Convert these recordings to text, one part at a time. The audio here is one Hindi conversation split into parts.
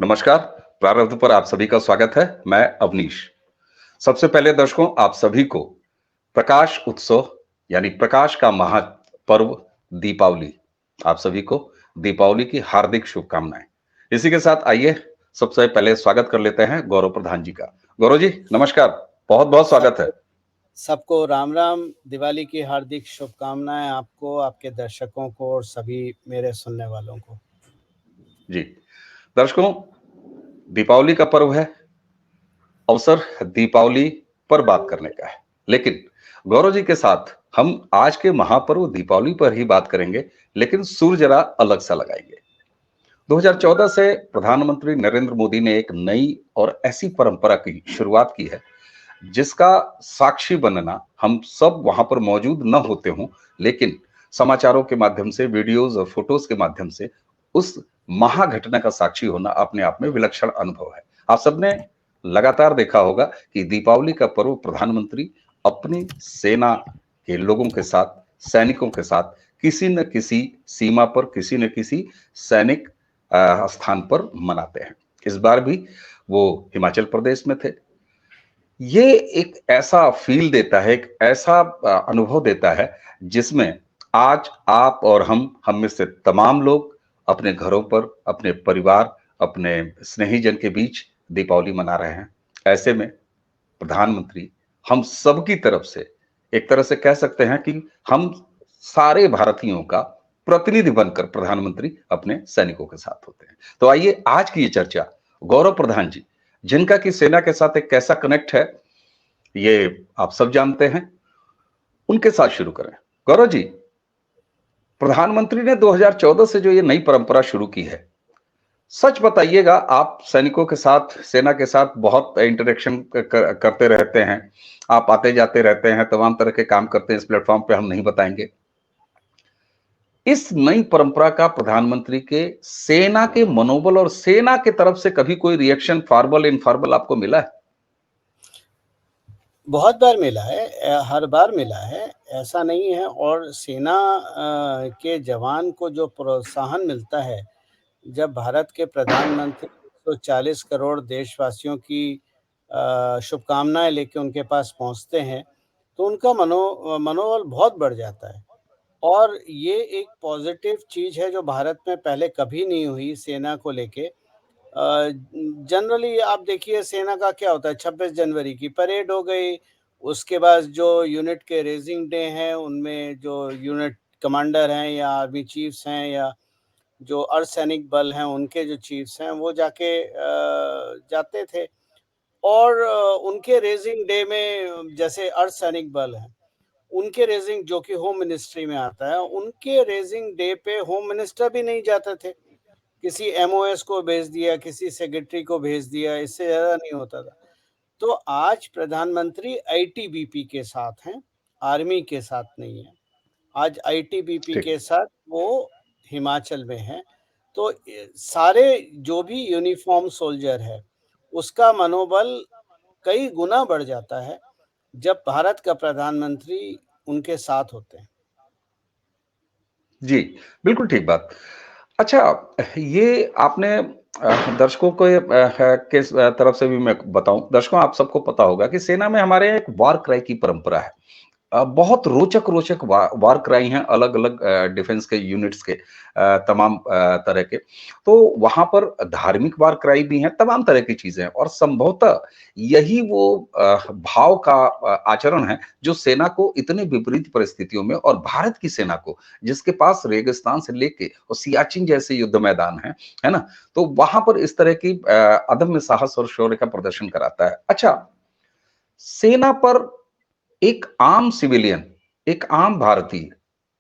नमस्कार। प्रारब्ध पर आप सभी का स्वागत है। मैं अवनीश। सबसे पहले दर्शकों, आप सभी को प्रकाश उत्सव यानी प्रकाश का महापर्व दीपावली, आप सभी को दीपावली की हार्दिक शुभकामनाएं। इसी के साथ आइए सबसे पहले स्वागत कर लेते हैं गौरव प्रधान जी का। गौरव जी नमस्कार, बहुत बहुत स्वागत है। सबको राम राम, दिवाली की हार्दिक शुभकामनाएं आपको, आपके दर्शकों को और सभी मेरे सुनने वालों को। जी दर्शकों, दीपावली का पर्व है, अवसर दीपावली पर बात करने का है। लेकिन गौरव जी के साथ हम आज के महापर्व दीपावली पर ही बात करेंगे, लेकिन सुर जरा अलग सा लगाएंगे। 2014 से प्रधानमंत्री नरेंद्र मोदी ने एक नई और ऐसी परंपरा की शुरुआत की है जिसका साक्षी बनना, हम सब वहां पर मौजूद न होते हों, लेकिन समाचारों के माध्यम से, वीडियोस और फोटोज के माध्यम से उस महाघटना का साक्षी होना अपने आप में विलक्षण अनुभव है। आप सबने लगातार देखा होगा कि दीपावली का पर्व प्रधानमंत्री अपनी सेना के लोगों के साथ, सैनिकों के साथ किसी न किसी सीमा पर, किसी न किसी सैनिक स्थान पर मनाते हैं। इस बार भी वो हिमाचल प्रदेश में थे। ये एक ऐसा फील देता है, एक ऐसा अनुभव देता है जिसमें आज आप और हम में से तमाम लोग अपने घरों पर, अपने परिवार, अपने स्नेहीजन के बीच दीपावली मना रहे हैं। ऐसे में प्रधानमंत्री हम सब की तरफ से, एक तरह से कह सकते हैं कि हम सारे भारतीयों का प्रतिनिधि बनकर प्रधानमंत्री अपने सैनिकों के साथ होते हैं। तो आइए आज की ये चर्चा गौरव प्रधान जी, जिनका कि सेना के साथ एक कैसा कनेक्ट है ये आप सब जानते हैं, उनके साथ शुरू करें। गौरव जी, प्रधानमंत्री ने 2014 से जो ये नई परंपरा शुरू की है, सच बताइएगा, आप सैनिकों के साथ, सेना के साथ बहुत इंटरेक्शन करते रहते हैं, आप आते जाते रहते हैं, तमाम तरह के काम करते हैं, इस प्लेटफॉर्म पे हम नहीं बताएंगे। इस नई परंपरा का प्रधानमंत्री के सेना के मनोबल और सेना के तरफ से कभी कोई रिएक्शन, फॉर्मल इनफॉर्मल, आपको मिला है? बहुत बार मिला है, हर बार मिला है, ऐसा नहीं है। और सेना के जवान को जो प्रोत्साहन मिलता है जब भारत के प्रधानमंत्री 140 करोड़ देशवासियों की शुभकामनाएं लेके उनके पास पहुंचते हैं, तो उनका मनोबल बहुत बढ़ जाता है। और ये एक पॉजिटिव चीज़ है जो भारत में पहले कभी नहीं हुई सेना को लेके। जनरली आप देखिए सेना का क्या होता है, 26 जनवरी की परेड हो गई, उसके बाद जो यूनिट के रेजिंग डे हैं उनमें जो यूनिट कमांडर हैं या आर्मी चीफ्स हैं या जो अर्धसैनिक बल हैं उनके जो चीफ्स हैं वो जाके जाते थे। और उनके रेजिंग डे में जैसे अर्धसैनिक बल हैं, उनके रेजिंग जो कि होम मिनिस्ट्री में आता है, उनके रेजिंग डे पे होम मिनिस्टर भी नहीं जाते थे, किसी एमओएस को भेज दिया, किसी सेक्रेटरी को भेज दिया, इससे ज़्यादा नहीं होता था। तो आज प्रधानमंत्री आईटीबीपी के साथ हैं, आर्मी के साथ नहीं है। आज आईटीबीपी के साथ वो हिमाचल में है। तो सारे जो भी यूनिफॉर्म सोल्जर है उसका मनोबल कई गुना बढ़ जाता है जब भारत का प्रधानमंत्री उनके साथ होते हैं। जी, बिल्कुल ठीक बात। अच्छा, ये आपने दर्शकों को के तरफ से भी मैं बताऊं, दर्शकों आप सबको पता होगा कि सेना में हमारे एक वार क्राई की परंपरा है। बहुत रोचक रोचक वार क्राई हैं, अलग अलग डिफेंस के यूनिट्स के, तमाम तरह के। तो वहां पर धार्मिक वार क्राई भी हैं, तमाम तरह की चीजें हैं, और संभवतः यही वो भाव का आचरण है जो सेना को इतने विपरीत परिस्थितियों में, और भारत की सेना को जिसके पास रेगिस्तान से लेके और सियाचिन जैसे युद्ध मैदान है ना, तो वहां पर इस तरह की अदम्य साहस और शौर्य का प्रदर्शन कराता है। अच्छा, सेना पर एक आम सिविलियन, एक आम भारतीय,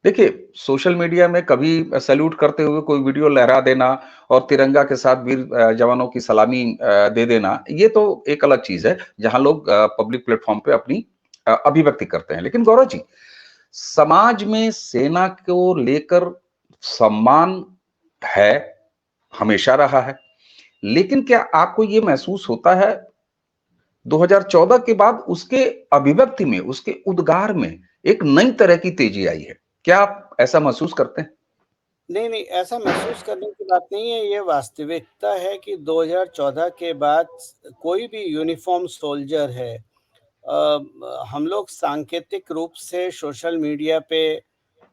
देखिए सोशल मीडिया में कभी सैल्यूट करते हुए कोई वीडियो लहरा देना और तिरंगा के साथ वीर जवानों की सलामी दे देना, ये तो एक अलग चीज है जहां लोग पब्लिक प्लेटफॉर्म पे अपनी अभिव्यक्ति करते हैं। लेकिन गौरव जी, समाज में सेना को लेकर सम्मान है, हमेशा रहा है, लेकिन क्या आपको ये महसूस होता है 2014 के बाद उसके अभिव्यक्ति में, उसके उद्गार में एक नई तरह की तेजी आई है? क्या आप ऐसा महसूस करते हैं? नहीं, नहीं, ऐसा महसूस करने की बात नहीं है, ये वास्तविकता है कि 2014 के बाद कोई भी यूनिफ़ॉर्म सोल्जर है, हम लोग सांकेतिक रूप से सोशल मीडिया पे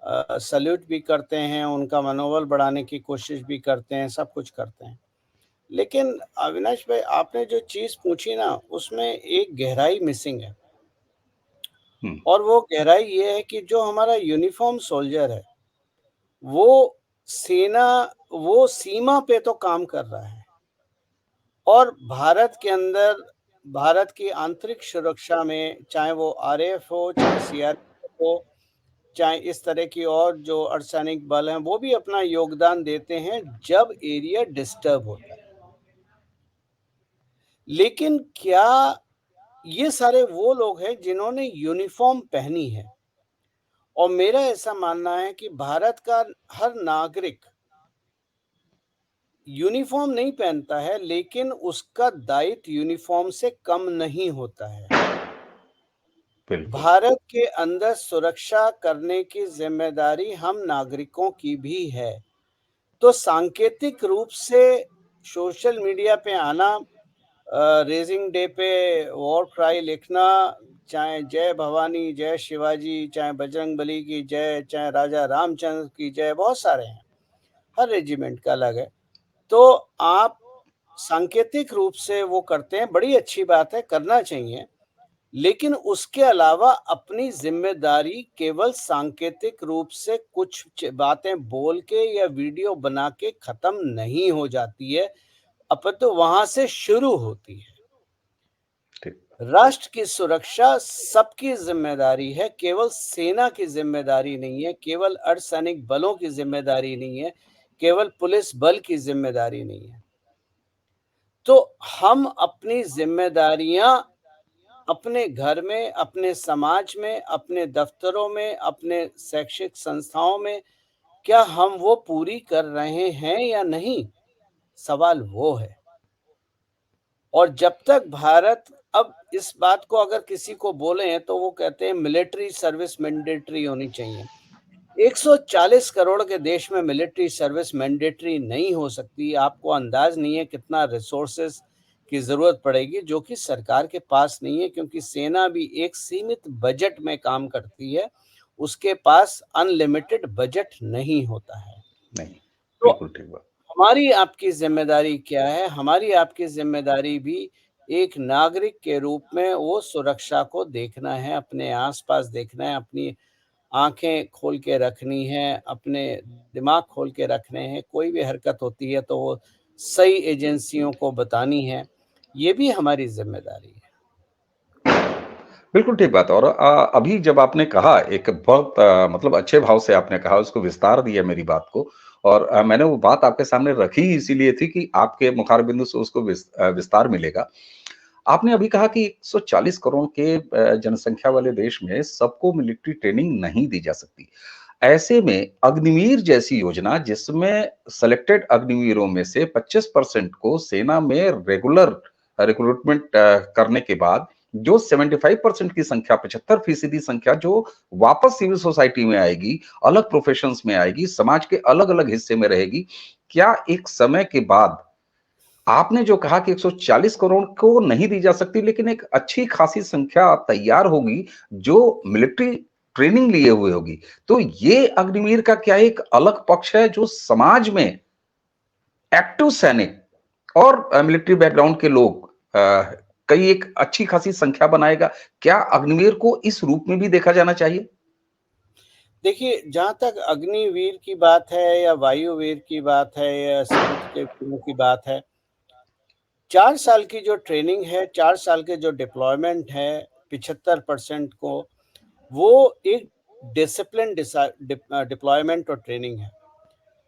सैल्यूट भी करते हैं, उनका मनोबल बढ़ाने की कोशिश भी करते हैं, सब कुछ करते हैं। लेकिन अविनाश भाई, आपने जो चीज़ पूछी ना, उसमें एक गहराई मिसिंग है, हम्म। और वो गहराई ये है कि जो हमारा यूनिफ़ॉर्म सोल्जर है, वो सेना वो सीमा पे तो काम कर रहा है, और भारत के अंदर, भारत की आंतरिक सुरक्षा में, चाहे वो आरएएफ हो, चाहे सीआरपीएफ हो, चाहे इस तरह की और जो अर्धसैनिक बल हैं, वो भी अपना योगदान देते हैं जब एरिया डिस्टर्ब होता है। लेकिन क्या ये सारे वो लोग हैं जिन्होंने यूनिफ़ॉर्म पहनी है? और मेरा ऐसा मानना है कि भारत का हर नागरिक यूनिफ़ॉर्म नहीं पहनता है, लेकिन उसका दायित्व यूनिफ़ॉर्म से कम नहीं होता है। बिल्कुल। भारत के अंदर सुरक्षा करने की ज़िम्मेदारी हम नागरिकों की भी है। तो सांकेतिक रूप से सोशल मीडिया पे आना, रेज़िंग डे पे वॉर क्राई लिखना, चाहे जय भवानी, जय शिवाजी, चाहे बजरंगबली की जय, चाहे राजा रामचंद्र की जय, बहुत सारे हैं, हर रेजिमेंट का अलग है। तो आप सांकेतिक रूप से वो करते हैं, बड़ी अच्छी बात है, करना चाहिए। लेकिन उसके अलावा अपनी ज़िम्मेदारी केवल सांकेतिक रूप से कुछ बातें बोल के या वीडियो बना के ख़त्म नहीं हो जाती है, अपितु वहाँ से शुरू होती है। ठीक। राष्ट्र की सुरक्षा सबकी ज़िम्मेदारी है, केवल सेना की ज़िम्मेदारी नहीं है, केवल अर्धसैनिक बलों की ज़िम्मेदारी नहीं है, केवल पुलिस बल की ज़िम्मेदारी नहीं है। तो हम अपनी ज़िम्मेदारियाँ अपने घर में, अपने समाज में, अपने दफ्तरों में, अपने शैक्षिक संस्थाओं में, क्या हम वो पूरी कर रहे हैं या नहीं? सवाल वो है। और जब तक भारत, अब इस बात को अगर किसी को बोलें तो वो कहते हैं मिलिट्री सर्विस मैंडेटरी होनी चाहिए। 140 करोड़ के देश में मिलिट्री सर्विस मैंडेटरी नहीं हो सकती। आपको अंदाज नहीं है कितना रिसोर्सेस की ज़रूरत पड़ेगी, जो कि सरकार के पास नहीं है, क्योंकि सेना भी एक सीमित बजट में काम करती है। उसके पास अनलिमिटेड बजट नहीं होता है। नहीं। तो बिल्कुल ठीक बात। हमारी आपकी ज़िम्मेदारी क्या है? हमारी आपकी ज़िम्मेदारी भी एक नागरिक के रूप में वो सुरक्षा को देखना है, अपने आस-पास देखना है, अपनी आँखें खोल के रखनी है, अपने दिमाग खोल के रखने हैं, कोई भी हरकत होती है तो वो सही एजेंसियों को बतानी है। ये भी हमारी ज़िम्मेदारी है। बिल्कुल ठीक बात है। और अभी जब आपने कहा एक बहुत मतलब अच्छे भाव से आपने कहा, उसको विस्तार दिया मेरी बात को। और मैंने वो बात आपके सामने रखी ही इसीलिए थी कि आपके मुखारबिंदु से उसको विस्तार मिलेगा। आपने अभी कहा कि 140 करोड़ के जनसंख्या वाले देश में सबको मिलिट्री ट्रेनिंग नहीं दी जा सकती। ऐसे में अग्निवीर जैसी योजना, जिसमें सेलेक्टेड अग्निवीरों में से 25% को सेना में रेगुलर रिक्रूटमेंट करने के बाद जो 75% की संख्या, 75% संख्या जो वापस सिविल सोसाइटी में आएगी, अलग प्रोफेशंस में आएगी, समाज के अलग-अलग हिस्से में रहेगी। क्या एक समय के बाद आपने जो कहा कि 140 करोड़ को नहीं दी जा सकती, लेकिन एक अच्छी खासी संख्या तैयार होगी जो मिलिट्री ट्रेनिंग लिए हुए होगी। तो ये अग्निवीर का क्या एक अलग पक्ष है जो समाज में एक्टिव सैनिक और मिलिट्री बैकग्राउंड के लोग कई एक अच्छी खासी संख्या बनाएगा। क्या अग्निवीर को इस रूप में भी देखा जाना चाहिए? देखिए, जहाँ तक अग्निवीर की बात है या वायुवीर की बात है या समुद्र के वीरों की बात है, 4 साल की जो ट्रेनिंग है, 4 साल के जो डिप्लॉयमेंट है, 75% को, वो एक डिसिप्लिन डिप्लॉयमेंट और ट्रेनिंग है।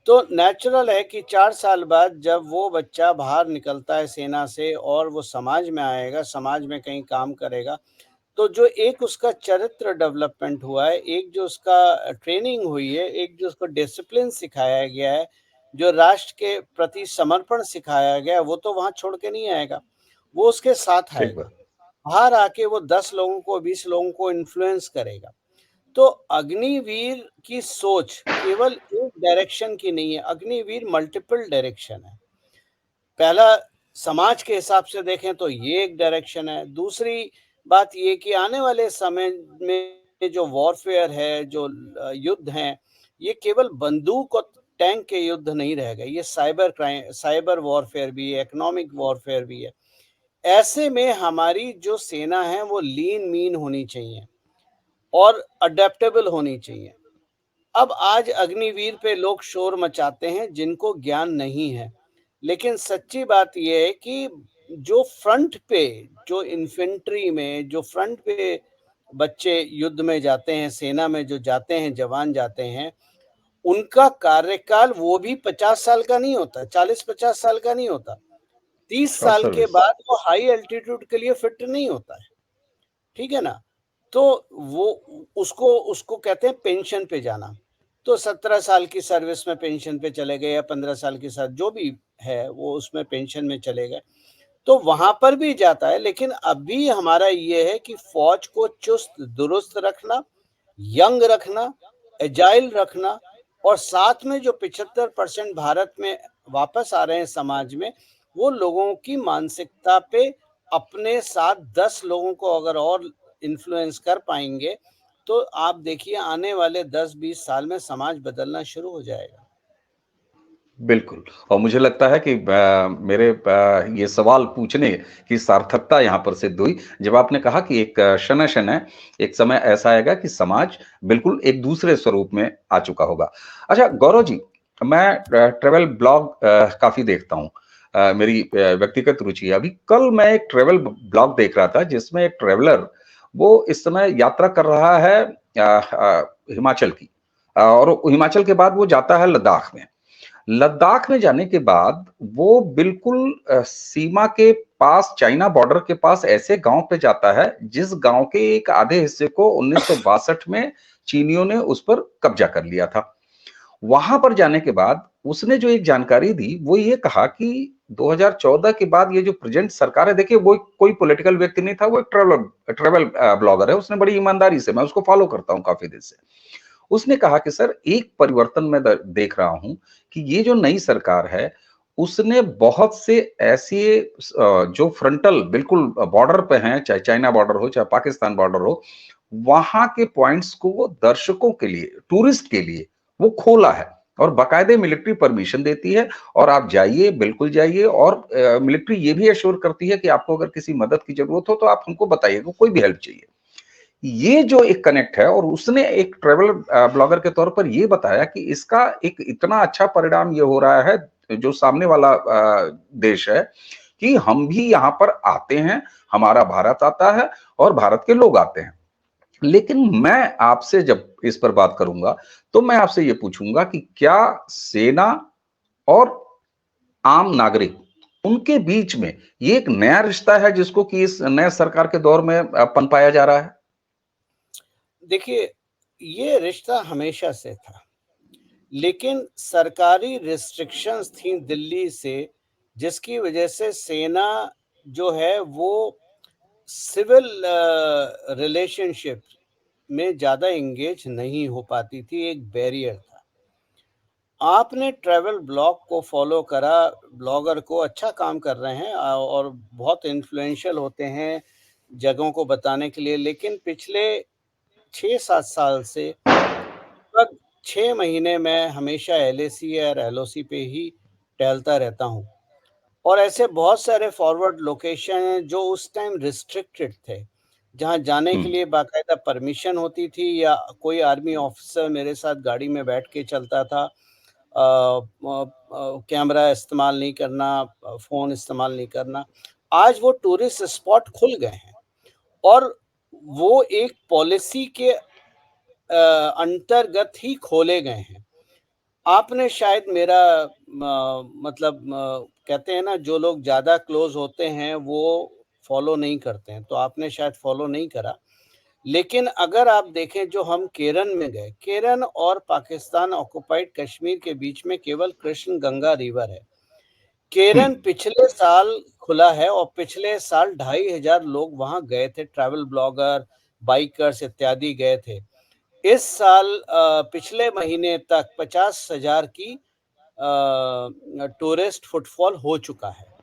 तो नेचुरल है कि 4 साल बाद जब वो बच्चा बाहर निकलता है सेना से और वो समाज में आएगा, समाज में कहीं काम करेगा, तो जो एक उसका चरित्र डेवलपमेंट हुआ है, एक जो उसका ट्रेनिंग हुई है, एक जो उसको डिसिप्लिन सिखाया गया है, जो राष्ट्र के प्रति समर्पण सिखाया गया है, वो तो वहाँ छोड़ के नहीं आएगा, वो उसके साथ ठीक आएगा। बात। बाहर आके वो 10 लोगों को, 20 लोगों को इन्फ्लुएंस करेगा। तो अग्निवीर की सोच केवल एक डायरेक्शन की नहीं है, अग्निवीर मल्टीपल डायरेक्शन है। पहला, समाज के हिसाब से देखें तो ये एक डायरेक्शन है। दूसरी बात ये कि आने वाले समय में जो वॉरफेयर है, जो युद्ध हैं, ये केवल बंदूक और टैंक के युद्ध नहीं रह गए, ये साइबर वॉरफेयर भी है, इकोनॉमिक वॉरफेयर भी है। ऐसे में हमारी जो सेना है वो लीन मीन होनी चाहिए और अडेप्टेबल होनी चाहिए। अब आज अग्निवीर पे लोग शोर मचाते हैं जिनको ज्ञान नहीं है, लेकिन सच्ची बात यह है कि जो फ्रंट पे, जो इन्फेंट्री में, जो फ्रंट पे बच्चे युद्ध में जाते हैं, सेना में जो जाते हैं, जवान जाते हैं, उनका कार्यकाल वो भी 50 साल का नहीं होता, 40-50 साल का नहीं होता। 30 शॉर्ट साल के सर्विस। बाद वो हाई एल्टीट्यूड के लिए फिट नहीं होता है, ठीक है ना? तो वो उसको उसको कहते हैं पेंशन पे जाना। तो 17 साल की सर्विस में पेंशन पे चले गए या 15 साल के साथ जो भी है वो उसमें पेंशन में चले गए, तो वहां पर भी जाता है। लेकिन अभी हमारा ये है कि फौज को चुस्त दुरुस्त रखना, यंग रखना, एजाइल रखना, और साथ में जो 75% भारत में वापस आ रहे हैं समाज में, वो लोगों की मानसिकता पे अपने साथ 10 लोगों को अगर और इन्फ्लुएंस कर पाएंगे, तो आप देखिए आने वाले 10-20 साल में समाज बदलना शुरू हो जाएगा। बिल्कुल। और मुझे लगता है कि मेरे ये सवाल पूछने की सार्थकता यहाँ पर सिद्ध हुई, जब आपने कहा कि एक शनः-शनः एक समय ऐसा आएगा कि समाज बिल्कुल एक दूसरे स्वरूप में आ चुका होगा। अच्छा गौरव जी, मैं ट्रैवल ब्लॉग काफ़ी देखता हूँ। मेरी व्यक्तिगत रुचि है। अभी कल मैं एक ट्रैवल ब्लॉग देख रहा था जिसमें एक ट्रैवलर वो इस समय यात्रा कर रहा है हिमाचल की। और हिमाचल के बाद वो जाता है लद्दाख में। लद्दाख में जाने के बाद वो बिल्कुल सीमा के पास, चाइना बॉर्डर के पास ऐसे गांव पे जाता है जिस गांव के एक आधे हिस्से को 1962 में चीनियों ने उस पर कब्जा कर लिया था। वहां पर जाने के बाद उसने जो एक जानकारी दी वो ये कहा कि 2014 के बाद ये जो प्रेजेंट सरकार है, देखिए वो कोई पॉलिटिकल व्यक्ति नहीं था, वो एक ट्रैवलर ट्रैवल ब्लॉगर है। उसने बड़ी ईमानदारी से, मैं उसको फॉलो करता हूं काफी दिन से, उसने कहा कि सर एक परिवर्तन मैं देख रहा हूं कि ये जो नई सरकार है उसने बहुत से ऐसे जो फ्रंटल बिल्कुल बॉर्डर पे हैं, चाहे चाइना बॉर्डर हो चाहे पाकिस्तान बॉर्डर हो, वहां के पॉइंट्स को वो दर्शकों के लिए, टूरिस्ट के लिए वो खोला है और बाकायदे मिलिट्री परमिशन देती है। और आप जाइए, बिल्कुल जाइए। और मिलिट्री ये भी एश्योर करती है कि आपको अगर किसी मदद की जरूरत हो तो आप हमको बताइएगा, कोई भी हेल्प चाहिए। ये जो एक कनेक्ट है, और उसने एक ट्रैवल ब्लॉगर के तौर पर ये बताया कि इसका एक इतना अच्छा परिणाम ये हो रहा है, जो सामने वाला देश है, कि हम भी यहाँ पर आते हैं, हमारा भारत आता है और भारत के लोग आते हैं। लेकिन मैं आपसे जब इस पर बात करूंगा तो मैं आपसे ये पूछूंगा कि क्या सेना और आम नागरिक, उनके बीच में ये एक नया रिश्ता है जिसको कि इस नए सरकार के दौर में पनपाया जा रहा है? देखिए, ये रिश्ता हमेशा से था, लेकिन सरकारी रिस्ट्रिक्शंस थी दिल्ली से, जिसकी वजह से सेना जो है वो सिविल रिलेशनशिप में ज़्यादा एंगेज नहीं हो पाती थी, एक बैरियर था। आपने ट्रैवल ब्लॉग को फॉलो करा, ब्लॉगर को अच्छा काम कर रहे हैं और बहुत इन्फ्लुएंशियल होते हैं जगहों को बताने के लिए, लेकिन पिछले 6-7 साल से लगभग 6 महीने मैं हमेशा एलएसी और एलओसी पे ही टहलता रहता हूँ। और ऐसे बहुत सारे फॉरवर्ड लोकेशन हैं जो उस टाइम रिस्ट्रिक्टेड थे, जहाँ जाने के हम्म। लिए बाकायदा परमिशन होती थी या कोई आर्मी ऑफिसर मेरे साथ गाड़ी में बैठ के चलता था। कैमरा इस्तेमाल नहीं करना, फ़ोन इस्तेमाल नहीं करना। आज वो टूरिस्ट स्पॉट खुल गए हैं और वो एक पॉलिसी के अंतर्गत ही खोले गए हैं। आपने शायद मेरा मतलब कहते हैं ना, जो लोग ज़्यादा क्लोज़ होते हैं वो फ़ॉलो नहीं करते हैं, तो आपने शायद फ़ॉलो नहीं करा। लेकिन अगर आप देखें जो हम केरन में गए, केरन और पाकिस्तान ऑक्युपाइड कश्मीर के बीच में केवल कृष्ण गंगा रिवर है। केरन हम्म। पिछले साल खुला है और पिछले साल 2500 लोग वहाँ गए थे, ट्रैवल ब्लॉगर, बाइकर्स इत्यादि गए थे। इस साल पिछले महीने तक 50,000 की टूरिस्ट फुटफॉल हो चुका है।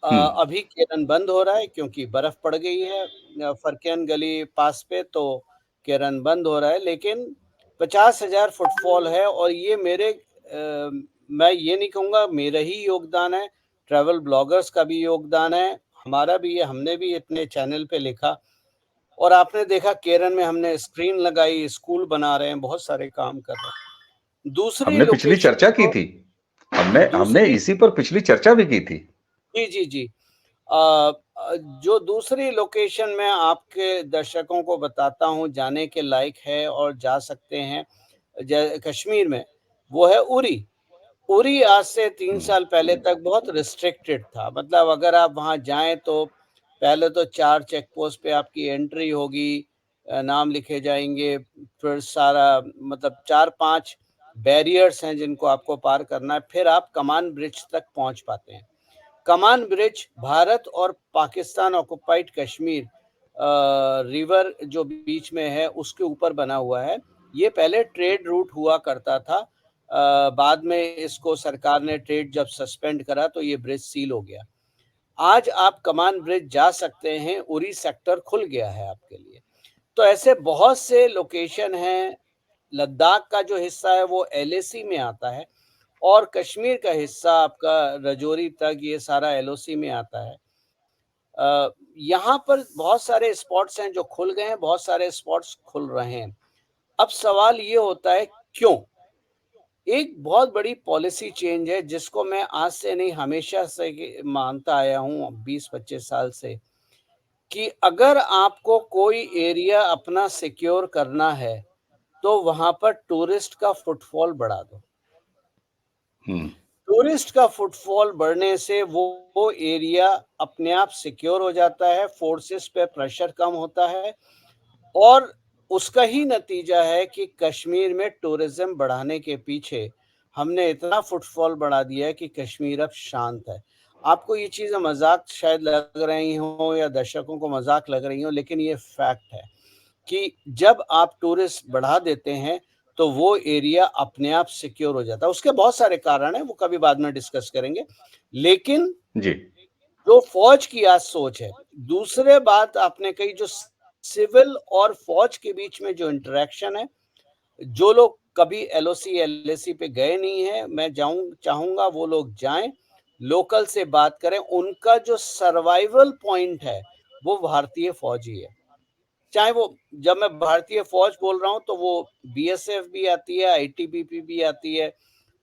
अभी केरन बंद हो रहा है क्योंकि बर्फ पड़ गई है फरक्यान गली पास पे, तो केरन बंद हो रहा है, लेकिन 50,000 फुटफॉल है। और ये मैं ये नहीं कहूँगा मेरा ही योगदान है, ट्रैवल ब्लॉगर्स का भी योगदान है, हमारा भी है, हमने भी अपने चैनल पे लिखा और आपने देखा केरन में हमने स्क्रीन लगाई, स्कूल बना रहे हैं, बहुत सारे काम कर रहे हैं। दूसरी हमने पिछली लोकेशन चर्चा की जो थी। हमने हमने दूसरी इसी पर पिछली चर्चा भी की थी। जी, जी, जी। जो दूसरी लोकेशन मैं आपके दर्शकों को बताता हूँ जाने के लायक है और जा सकते हैं कश्मीर में, वो है उरी। उरी आज से 3 साल पहले तक बहुत रिस्ट्रिक्टेड था। मतलब अगर आप वहाँ जाएँ तो पहले तो 4 चेक पोस्ट पे आपकी एंट्री होगी, नाम लिखे जाएँगे, फिर सारा मतलब 4-5 बैरियर्स हैं जिनको आपको पार करना है, फिर आप कमान ब्रिज तक पहुँच पाते हैं। कमान ब्रिज भारत और पाकिस्तान ऑक्युपाइड कश्मीर रिवर जो बीच में है उसके ऊपर बना हुआ है। ये पहले ट्रेड रूट हुआ करता था। बाद में इसको सरकार ने ट्रेड जब सस्पेंड करा तो ये ब्रिज सील हो गया। आज आप कमान ब्रिज जा सकते हैं, उरी सेक्टर खुल गया है आपके लिए। तो ऐसे बहुत से लोकेशन हैं। लद्दाख का जो हिस्सा है वो एलएसी में आता है और कश्मीर का हिस्सा आपका रजौरी तक ये सारा एलओसी में आता है। यहाँ पर बहुत सारे स्पॉट्स हैं जो खुल गए हैं, बहुत सारे स्पॉट्स खुल रहे हैं। अब सवाल ये होता है क्यों? एक बहुत बड़ी पॉलिसी चेंज है जिसको मैं आज से नहीं हमेशा से मानता आया हूँ 20-25 साल से, कि अगर आपको कोई एरिया अपना सिक्योर करना है, तो वहाँ पर टूरिस्ट का फुटफॉल बढ़ा दो। हम्म। टूरिस्ट का फुटफॉल बढ़ने से वो एरिया अपने आप सिक्योर हो जाता है, फोर्सेस पे प्रेशर कम होता है और उसका ही नतीजा है कि कश्मीर में टूरिज्म बढ़ाने के पीछे हमने इतना फुटफॉल बढ़ा दिया है कि कश्मीर अब शांत है। आपको ये चीज़ें मजाक शायद लग रही हो या दर्शकों को मजाक लग रही हो, लेकिन ये फैक्ट है कि जब आप टूरिस्ट बढ़ा देते हैं तो वो एरिया अपने आप सिक्योर हो जाता है। उसके बहुत सारे कारण हैं, वो कभी बाद में डिस्कस करेंगे। लेकिन जी। जो फौज की आज सोच है, दूसरे बात आपने कही, जो सिविल और फौज के बीच में जो इंटरेक्शन है, जो लोग कभी एलओसी एलएसी पे गए नहीं हैं, मैं चाहूंगा वो लोग जाएं, लोकल से बात करें। उनका जो सर्वाइवल पॉइंट है वो भारतीय फौज ही है। चाहे वो, जब मैं भारतीय फौज बोल रहा हूँ तो वो बीएसएफ भी आती है, आईटीबीपी भी आती है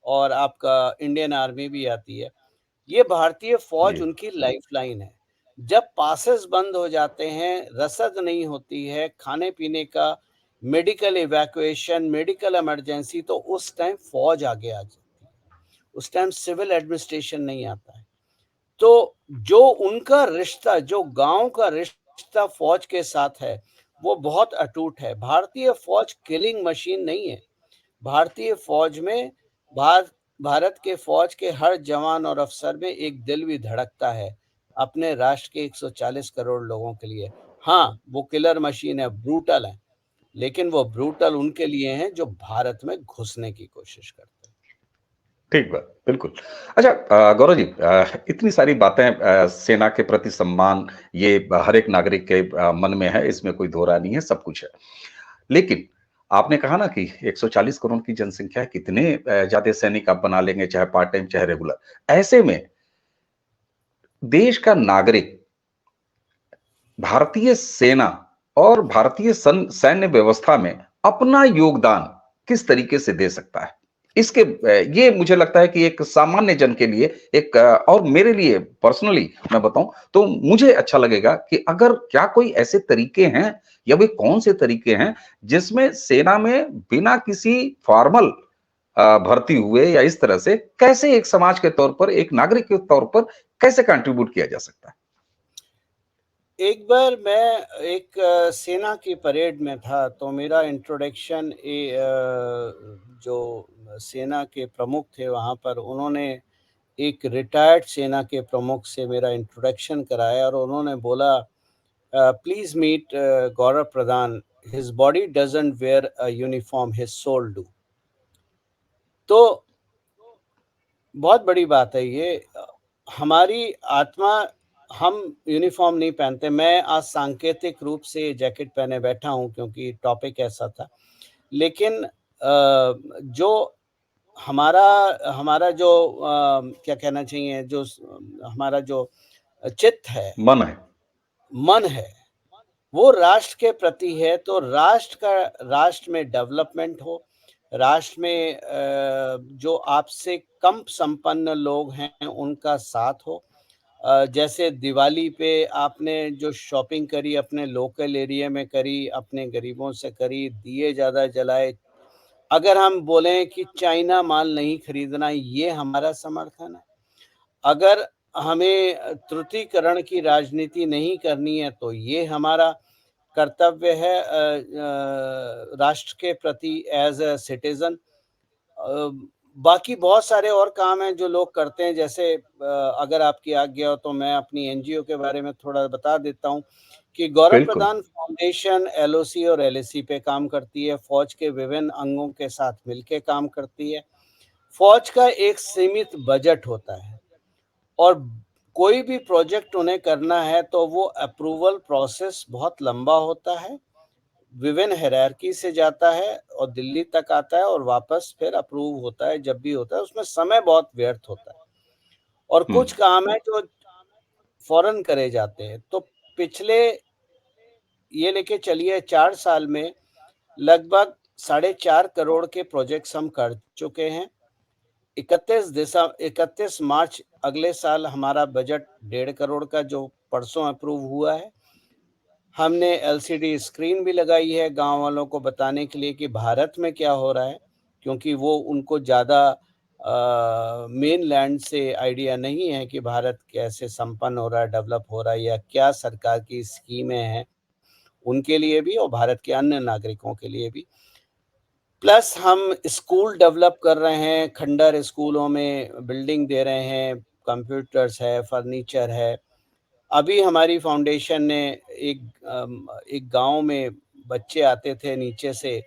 और आपका इंडियन आर्मी भी आती है। ये भारतीय जी। फौज उनकी लाइफलाइन है। जब पासेस बंद हो जाते हैं, रसद नहीं होती है खाने पीने का, मेडिकल इवैक्यूएशन, मेडिकल इमरजेंसी, तो उस टाइम फौज आगे आ जाती है। उस टाइम सिविल एडमिनिस्ट्रेशन नहीं आता है। तो जो उनका रिश्ता, जो गांव का रिश्ता फौज के साथ है, वो बहुत अटूट है। भारतीय फौज किलिंग मशीन नहीं है। भारतीय फौज में भारत भारत के फौज के हर जवान और अफसर में एक दिल भी धड़कता है अपने राष्ट्र के 140 करोड़ लोगों के लिए। हाँ, वो किलर मशीन है, ब्रूटल है, लेकिन वो ब्रूटल उनके लिए हैं जो भारत में घुसने की कोशिश करते हैं। ठीक बात, बिल्कुल। अच्छा, गौरव जी, इतनी सारी बातें, सेना के प्रति सम्मान, ये हर एक नागरिक के मन में है, इसमें कोई दो राय नहीं है, सब कुछ है। लेकिन आपने कहा ना कि 140 करोड़ की जनसंख्या है, कितने ज़्यादा सैनिक आप बना लेंगे, चाहे पार्ट टाइम, चाहे रेगुलर। ऐसे में देश का नागरिक भारतीय सेना और भारतीय सैन्य व्यवस्था में अपना योगदान किस तरीके से दे सकता है? इसके ये मुझे लगता है कि एक सामान्य जन के लिए, एक और मेरे लिए पर्सनली मैं बताऊं तो मुझे अच्छा लगेगा कि अगर क्या कोई ऐसे तरीके हैं, या वे कौन से तरीके हैं जिसमें सेना में बिना किसी फॉर्मल भर्ती हुए या इस तरह से कैसे एक समाज के तौर पर, एक नागरिक के तौर पर कैसे कंट्रीब्यूट किया जा सकता है? एक बार मैं एक सेना की परेड में था, तो मेरा इंट्रोडक्शन जो सेना के प्रमुख थे वहाँ पर, उन्होंने एक रिटायर्ड सेना के प्रमुख से मेरा इंट्रोडक्शन कराया और उन्होंने बोला, please meet Gaurav Pradhan his body doesn't wear a uniform, his soul do. तो बहुत बड़ी बात है ये। हमारी आत्मा, हम यूनिफॉर्म नहीं पहनते। मैं आज सांकेतिक रूप से जैकेट पहने बैठा हूँ क्योंकि टॉपिक ऐसा था। लेकिन जो हमारा हमारा जो क्या कहना चाहिए, जो हमारा जो चित्त है, मन है, वो राष्ट्र के प्रति है। तो राष्ट्र में डेवलपमेंट हो, राष्ट्र में जो आपसे कम संपन्न लोग हैं उनका साथ हो। जैसे दिवाली पे आपने जो शॉपिंग करी, अपने लोकल एरिया में करी, अपने गरीबों से करी, दिए ज़्यादा जलाए। अगर हम बोलें कि चाइना माल नहीं खरीदना, ये हमारा समर्थन है। अगर हमें त्रुटिकरण की राजनीति नहीं करनी है तो ये हमारा कर्तव्य है राष्ट्र के प्रति एज अ सिटीजन। बाकी बहुत सारे और काम हैं जो लोग करते हैं। जैसे अगर आपकी आज्ञा हो तो मैं अपनी एनजीओ के बारे में थोड़ा बता देता हूँ कि गौरव प्रधान फाउंडेशन एलओसी और एलएसी पे काम करती है। फौज के विभिन्न अंगों के साथ मिलकर काम करती है। फौज का एक सीमित बजट होता है और कोई भी प्रोजेक्ट उन्हें करना है तो वो अप्रूवल प्रोसेस बहुत लंबा होता है, विभिन्न हायरार्की से जाता है और दिल्ली तक आता है और वापस फिर अप्रूव होता है। जब भी होता है उसमें समय बहुत व्यर्थ होता है और कुछ काम है जो फौरन करे जाते हैं। तो पिछले ये लेके चलिए 4 साल में लगभग 4.5 करोड़ के प्रोजेक्ट्स हम कर चुके हैं। 31 मार्च अगले साल हमारा बजट 1.5 करोड़ का जो परसों अप्रूव हुआ है। हमने एलसीडी स्क्रीन भी लगाई है गांव वालों को बताने के लिए कि भारत में क्या हो रहा है, क्योंकि वो उनको ज़्यादा मेन लैंड से आइडिया नहीं है कि भारत कैसे संपन्न हो रहा है, डेवलप हो रहा है या क्या सरकार की स्कीमें हैं उनके लिए भी और भारत के अन्य नागरिकों के लिए भी। प्लस हम स्कूल डेवलप कर रहे हैं, खंडर स्कूलों में बिल्डिंग दे रहे हैं, कंप्यूटर्स है, फर्नीचर है। अभी हमारी फाउंडेशन ने एक गांव में बच्चे आते थे नीचे से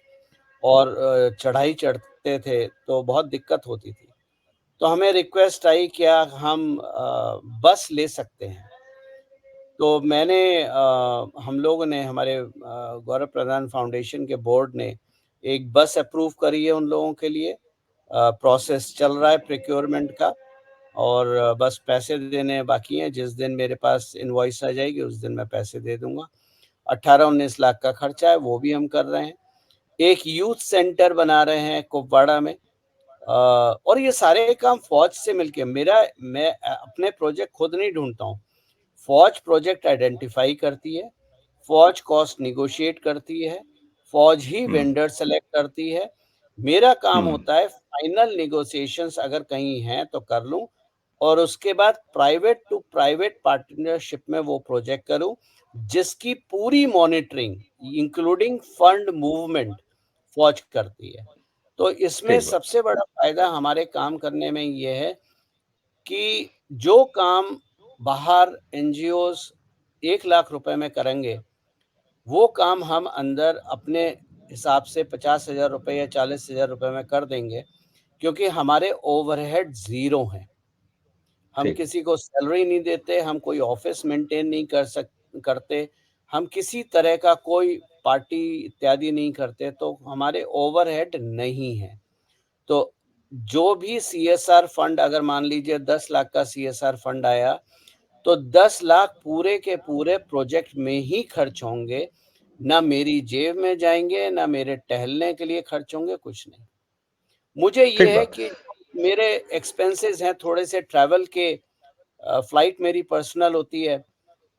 और चढ़ाई चढ़ते थे तो बहुत दिक्कत होती थी। तो हमें रिक्वेस्ट आई क्या हम बस ले सकते हैं। तो मैंने हम लोगों ने, हमारे गौरव प्रधान फाउंडेशन के बोर्ड ने एक बस अप्रूव करी है उन लोगों के लिए। प्रोसेस चल रहा है प्रोक्योरमेंट का और बस पैसे देने बाकी हैं। जिस दिन मेरे पास इनवॉइस आ जाएगी उस दिन मैं पैसे दे दूंगा। 18-19 लाख का खर्चा है, वो भी हम कर रहे हैं। एक यूथ सेंटर बना रहे हैं कुपवाड़ा में और ये सारे काम फौज से मिलके। मैं अपने प्रोजेक्ट खुद नहीं ढूंढता हूँ, फौज प्रोजेक्ट आइडेंटिफाई करती है, फौज कॉस्ट निगोशिएट करती है, फौज ही वेंडर सेलेक्ट करती है। मेरा काम होता है फाइनल निगोशिएशंस अगर कहीं हैं तो कर लूं और उसके बाद प्राइवेट टू प्राइवेट पार्टनरशिप में वो प्रोजेक्ट करूं जिसकी पूरी मॉनिटरिंग इंक्लूडिंग फंड मूवमेंट फौज करती है। तो इसमें सबसे बड़ा फायदा हमारे काम करने में ये है कि जो काम बाहर एनजीओस 1 लाख रुपए में करेंगे, वो काम हम अंदर अपने हिसाब से 50,000 रुपए या 40,000 रुपए में कर देंगे, क्योंकि हमारे ओवरहेड ज़ीरो हैं। हम किसी को सैलरी नहीं देते, हम कोई ऑफिस मेंटेन नहीं करते, हम किसी तरह का कोई पार्टी इत्यादि नहीं करते, तो हमारे ओवरहेड नहीं है। तो जो भी सीएसआर फंड, अगर मान लीजिए 10 लाख का सीएसआर फंड आया तो 10 लाख पूरे के पूरे प्रोजेक्ट में ही खर्च होंगे, ना मेरी जेब में जाएंगे, ना मेरे टहलने के लिए खर्च होंगे, कुछ नहीं। मुझे ये है कि मेरे एक्सपेंसेस हैं थोड़े से ट्रैवल के, फ्लाइट मेरी पर्सनल होती है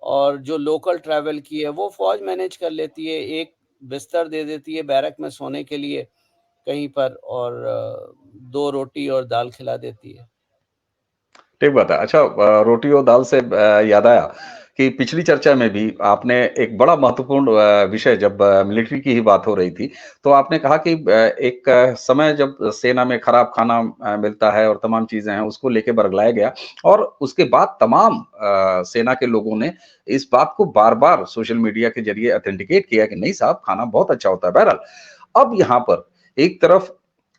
और जो लोकल ट्रैवल की है वो फौज मैनेज कर लेती है। एक बिस्तर दे देती है बैरक में सोने के लिए कहीं पर और 2 रोटी और दाल खिला देती है। ठीक बात है। अच्छा, रोटी और दाल से याद आया कि पिछली चर्चा में भी आपने एक बड़ा महत्वपूर्ण विषय, जब मिलिट्री की ही बात हो रही थी, तो आपने कहा कि एक समय जब सेना में खराब खाना मिलता है और तमाम चीज़ें हैं, उसको लेके बरगलाया गया और उसके बाद तमाम सेना के लोगों ने इस बात को बार-बार सोशल मीडिया के ज़रिए ऑथेंटिकेट किया कि नहीं साहब, खाना बहुत अच्छा होता है। बहरहाल, अब यहाँ पर एक तरफ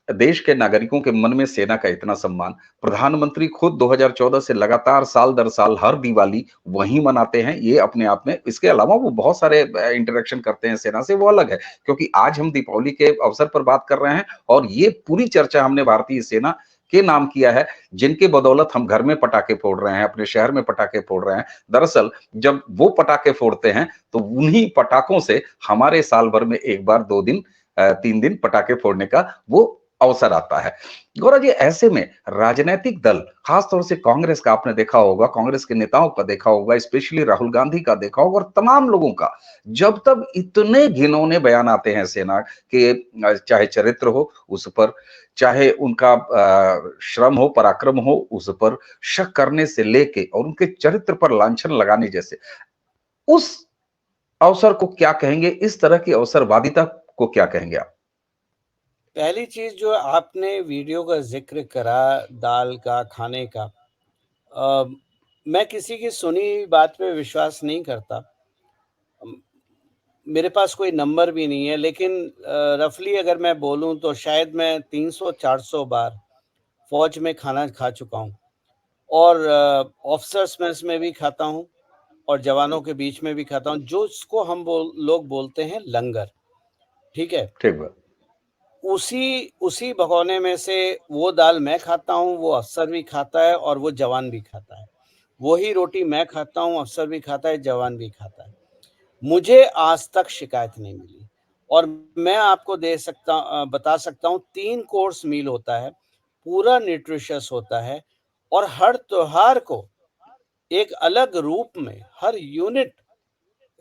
देश के नागरिकों के मन में सेना का इतना सम्मान, प्रधानमंत्री खुद 2014 से लगातार साल दर साल हर दिवाली वहीं मनाते हैं, ये अपने आप में, इसके अलावा वो बहुत सारे इंटरेक्शन करते हैं सेना से, वो अलग है। क्योंकि आज हम दीपावली के अवसर पर बात कर रहे हैं और ये पूरी चर्चा हमने भारतीय सेना के नाम किया है, जिनके बदौलत हम घर में पटाखे फोड़ रहे हैं, अपने शहर में पटाखे फोड़ रहे हैं। दरअसल जब वो पटाखे फोड़ते हैं, तो उन्हीं पटाखों से हमारे साल भर में 1 बार, 2 दिन 3 दिन पटाखे फोड़ने का वो अवसर आता है। गौरव जी, ऐसे में राजनैतिक दल, खासतौर से कांग्रेस का आपने देखा होगा, कांग्रेस के नेताओं का देखा होगा, स्पेशली राहुल गांधी का देखा होगा और तमाम लोगों का, जब तब इतने घिनौने बयान आते हैं सेना के, चाहे चरित्र हो उस पर, चाहे उनका श्रम हो, पराक्रम हो उस पर, शक करने से लेके और उनके चरित्र पर लांछन लगाने जैसे, उस अवसर को क्या कहेंगे? इस तरह की अवसरवादिता को क्या कहेंगे आप? पहली चीज़ जो आपने वीडियो का ज़िक्र करा दाल का, खाने का, अ, मैं किसी की सुनी हुई बात पे विश्वास नहीं करता। अम, मेरे पास कोई नंबर भी नहीं है, लेकिन रफ़ली अगर मैं बोलूँ तो शायद मैं 300-400 बार फ़ौज में खाना खा चुका हूँ और ऑफ़िसर्स मेस में भी खाता हूँ और जवानों के बीच में भी खाता हूँ, जो इसको हम लोग बोलते हैं लंगर, ठीक है? ठीक बात। उसी उसी भगोने में से वो दाल मैं खाता हूँ, वो अफ़सर भी खाता है और वो जवान भी खाता है। वही रोटी मैं खाता हूँ, अफ़सर भी खाता है, जवान भी खाता है। मुझे आज तक शिकायत नहीं मिली और मैं आपको बता सकता हूँ 3 कोर्स मील होता है, पूरा न्यूट्रिशियस होता है और हर त्योहार को एक अलग रूप में हर यूनिट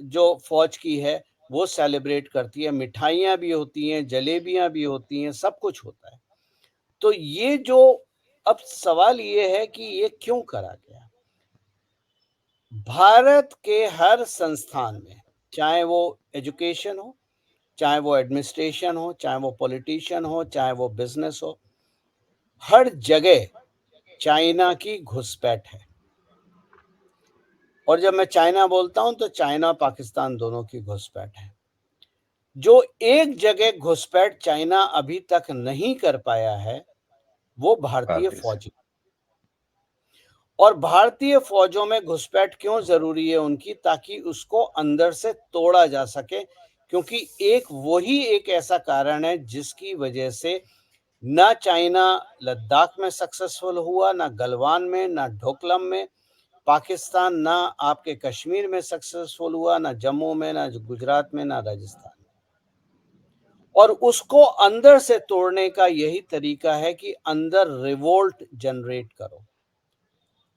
जो फ़ौज की है, वो सेलिब्रेट करती है। मिठाइयाँ भी होती हैं, जलेबियाँ भी होती हैं, सब कुछ होता है। तो ये जो अब सवाल ये है कि ये क्यों करा गया? भारत के हर संस्थान में, चाहे वो एजुकेशन हो, चाहे वो एडमिनिस्ट्रेशन हो, चाहे वो पॉलिटिशियन हो, चाहे वो बिज़नेस हो, हर जगह चाइना की घुसपैठ है। और जब मैं चाइना बोलता हूँ तो चाइना पाकिस्तान दोनों की घुसपैठ है। जो एक जगह घुसपैठ चाइना अभी तक नहीं कर पाया है, वो भारतीय भारतीय से। फ़ौजी। और भारतीय फ़ौजों में घुसपैठ क्यों ज़रूरी है उनकी? ताकि उसको अंदर से तोड़ा जा सके, क्योंकि वही एक ऐसा कारण है जिसकी वजह से ना चाइना लद्दाख में सक्सेसफुल हुआ, ना गलवान में, ना डोकलाम में। पाकिस्तान ना आपके कश्मीर में सक्सेसफुल हुआ, ना जम्मू में, ना गुजरात में, ना राजस्थान में। और उसको अंदर से तोड़ने का यही तरीका है कि अंदर रिवोल्ट जनरेट करो। हुँ।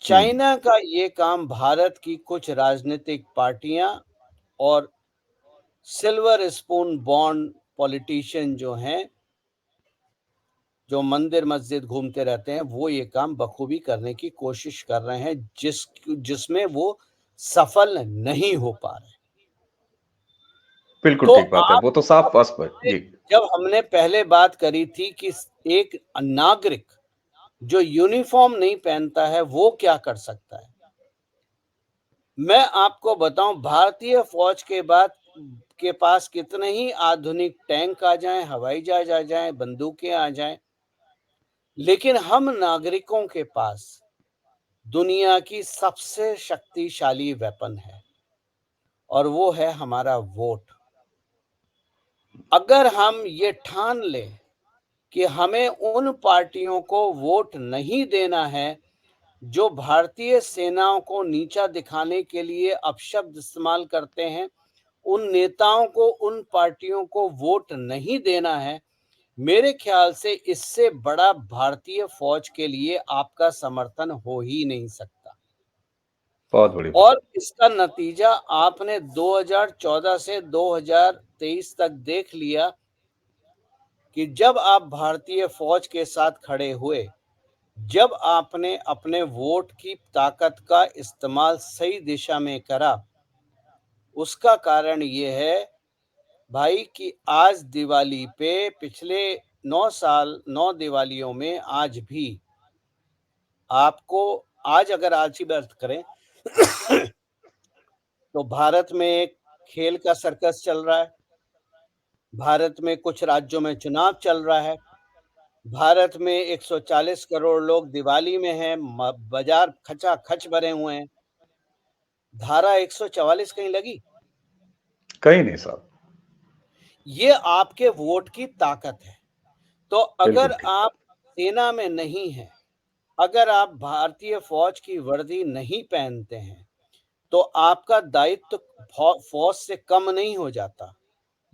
चाइना का ये काम भारत की कुछ राजनीतिक पार्टियां और सिल्वर स्पून बॉन्ड पॉलिटिशियन जो हैं, जो मंदिर मस्जिद घूमते रहते हैं, वो ये काम बखूबी करने की कोशिश कर रहे हैं, जिसमें वो सफल नहीं हो पा रहे। बिल्कुल तो ठीक बात है। आप वो तो साफ जब स्पष्ट हमने जी। जब हमने पहले बात करी थी कि एक नागरिक जो यूनिफॉर्म नहीं पहनता है, वो क्या कर सकता है? मैं आपको बताऊं, भारतीय फौज के पास कितने ही आधुनिक टैंक आ जाएं, हवाई जहाज आ जाएं, बंदूकें आ जाएं, लेकिन हम नागरिकों के पास दुनिया की सबसे शक्तिशाली वेपन है और वो है हमारा वोट। अगर हम ये ठान लें कि हमें उन पार्टियों को वोट नहीं देना है जो भारतीय सेनाओं को नीचा दिखाने के लिए अपशब्द इस्तेमाल करते हैं, उन नेताओं को, उन पार्टियों को वोट नहीं देना है, मेरे ख्याल से इससे बड़ा भारतीय फौज के लिए आपका समर्थन हो ही नहीं सकता। बहुत बड़ी बात। और इसका नतीजा आपने 2014 से 2023 तक देख लिया कि जब आप भारतीय फौज के साथ खड़े हुए, जब आपने अपने वोट की ताकत का इस्तेमाल सही दिशा में करा, उसका कारण ये है भाई कि आज दिवाली पे पिछले 9 दिवालियों में आज भी आपको अगर आज की बात करें तो भारत में एक खेल का सर्कस चल रहा है, भारत में कुछ राज्यों में चुनाव चल रहा है, भारत में 140 करोड़ लोग दिवाली में हैं, बाजार खचाखच भरे हुए हैं। धारा 144 कहीं लगी? कहीं नहीं साहब। ये आपके वोट की ताकत है। तो अगर बिल्कुल ठीक। आप सेना में नहीं हैं, अगर आप भारतीय फौज की वर्दी नहीं पहनते हैं, तो आपका दायित्व फौज से कम नहीं हो जाता।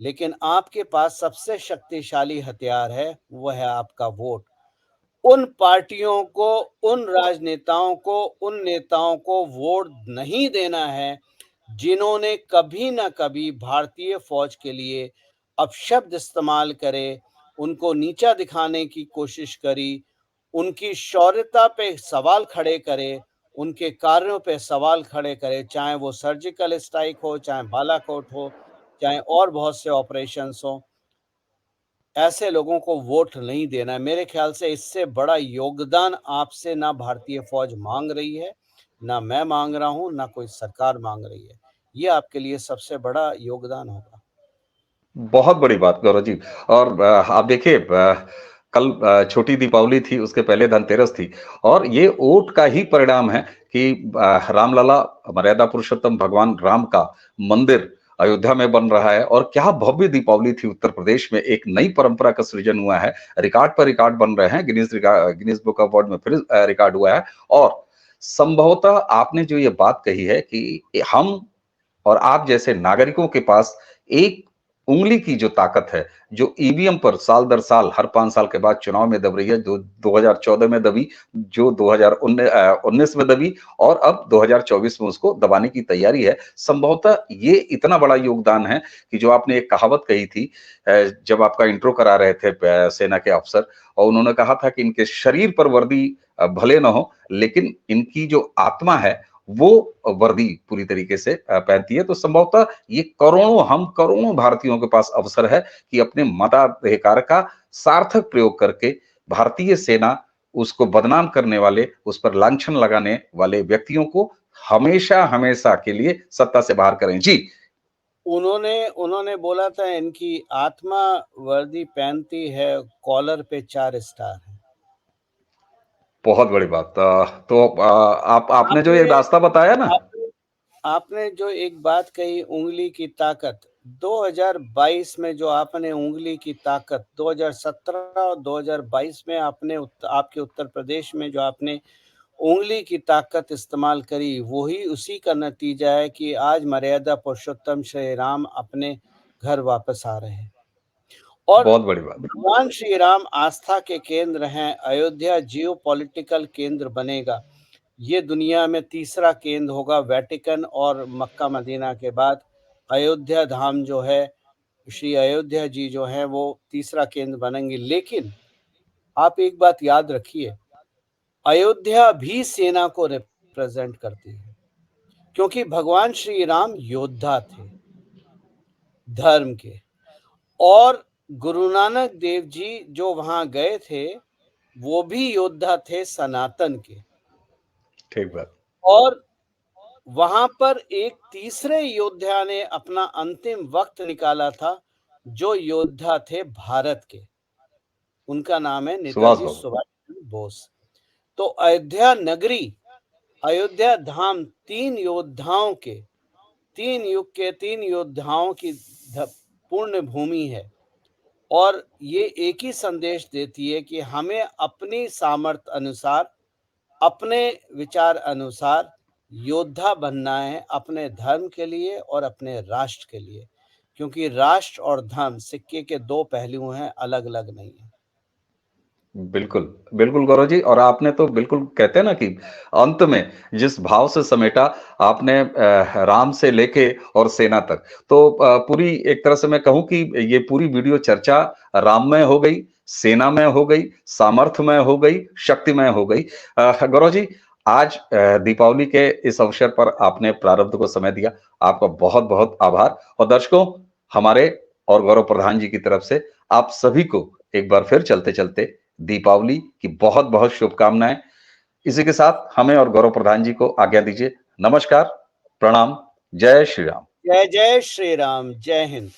लेकिन आपके पास सबसे शक्तिशाली हथियार है, वो है आपका वोट। उन पार्टियों को, उन राजनेताओं को, उन नेताओं को वोट नहीं देना है, जिन्होंने कभी न कभी भारतीय फौज के लिए अपशब्द इस्तेमाल करे, उनको नीचा दिखाने की कोशिश करी, उनकी शौर्यता पे सवाल खड़े करे, उनके कार्यों पे सवाल खड़े करे, चाहे वो सर्जिकल स्ट्राइक हो, चाहे बालाकोट हो, चाहे और बहुत से ऑपरेशंस हों। ऐसे लोगों को वोट नहीं देना है। मेरे ख्याल से इससे बड़ा योगदान आपसे ना भारतीय फौज मांग रही है, ना मैं मांग रहा हूँ, ना कोई सरकार मांग रही है। ये आपके लिए सबसे बड़ा योगदान होगा। बहुत बड़ी बात गौरव जी। और आप देखिए, कल छोटी दीपावली थी, उसके पहले धनतेरस थी, और ये वोट का ही परिणाम है कि रामलला मर्यादा पुरुषोत्तम भगवान राम का मंदिर अयोध्या में बन रहा है। और क्या भव्य दीपावली थी उत्तर प्रदेश में, एक नई परंपरा का सृजन हुआ है, रिकॉर्ड पर रिकॉर्ड बन रहे हैं, गिनीज बुक ऑफ वर्ल्ड में फिर रिकॉर्ड हुआ है। और संभवतः आपने जो ये बात कही है कि हम और आप जैसे नागरिकों के पास एक उंगली की जो ताकत है, जो ईवीएम पर साल दर साल हर 5 साल के बाद चुनाव में दब रही है, जो 2014 में दबी, जो 2019 में दबी, और अब 2024 में उसको दबाने की तैयारी है। संभवतः ये इतना बड़ा योगदान है कि जो आपने एक कहावत कही थी जब आपका इंट्रो करा रहे थे सेना के अफसर, और उन्होंने कहा था कि इनके शरीर पर वर्दी भले ना हो, लेकिन इनकी जो आत्मा है वो वर्दी पूरी तरीके से पहनती है। तो संभवतः ये हम करोड़ों भारतीयों के पास अवसर है कि अपने मताधिकार का सार्थक प्रयोग करके भारतीय सेना, उसको बदनाम करने वाले, उस पर लांछन लगाने वाले व्यक्तियों को हमेशा हमेशा के लिए सत्ता से बाहर करें। जी। उन्होंने बोला था इनकी आत्मा वर्दी पहनती है, कॉलर पे 4 स्टार है। बहुत बड़ी बात। तो आपने जो ये आपने रास्ता बताया ना, आपने आपने जो एक बात कही, उंगली की ताकत, 2022 में जो आपने उंगली की ताकत, 2017 और 2022 में आपके उत्तर प्रदेश में जो आपने उंगली की ताकत इस्तेमाल करी, वही उसी का नतीजा है कि आज मर्यादा पुरुषोत्तम श्री राम अपने घर वापस आ रहे हैं। और बहुत बड़ी बात। भगवान श्री राम आस्था के केंद्र हैं। अयोध्या जियोपॉलिटिकल केंद्र बनेगा। ये दुनिया में तीसरा केंद्र होगा, वेटिकन और मक्का मदीना के बाद अयोध्या धाम जो है, श्री अयोध्या जी जो है, वो तीसरा केंद्र बनेंगे। लेकिन आप एक बात याद रखिए, अयोध्या भी सेना को रिप्रेजेंट करती है, क्योंकि भगवान श्री राम योद्धा थे धर्म के। और गुरु नानक देव जी जो वहां गए थे, वो भी योद्धा थे सनातन के। ठीक बात। और वहां पर एक तीसरे योद्धा ने अपना अंतिम वक्त निकाला था, जो योद्धा थे भारत के। उनका नाम है सुभाष नेताजी बाबू। सुभाष चंद्र बोस। तो अयोध्या नगरी, अयोध्या धाम, तीन युग के 3 योद्धाओं की पूर्ण भूमि है। और ये एक ही संदेश देती है कि हमें अपनी सामर्थ्य अनुसार, अपने विचार अनुसार योद्धा बनना है, अपने धर्म के लिए और अपने राष्ट्र के लिए। क्योंकि राष्ट्र और धर्म सिक्के के 2 पहलू हैं, अलग-अलग नहीं है। बिल्कुल, बिल्कुल गौरव जी। और आपने तो बिल्कुल कहते हैं ना कि अंत में जिस भाव से समेटा आपने, राम से लेके और सेना तक, तो पूरी एक तरह से मैं कहूँ कि ये पूरी वीडियो चर्चा राममय हो गई, सेना में हो गई, सामर्थ्य में हो गई, शक्ति में हो गई। गौरव जी, आज दीपावली के इस अवसर पर आपने प्रारब्ध को समय दिया, आपका बहुत बहुत आभार। और दर्शकों, हमारे और गौरव प्रधान जी की तरफ से आप सभी को एक बार फिर चलते चलते दीपावली की बहुत बहुत शुभकामनाएं। इसी के साथ हमें और गौरव प्रधान जी को आज्ञा दीजिए। नमस्कार, प्रणाम, जय श्री राम। जय जय श्री राम, जय हिंद।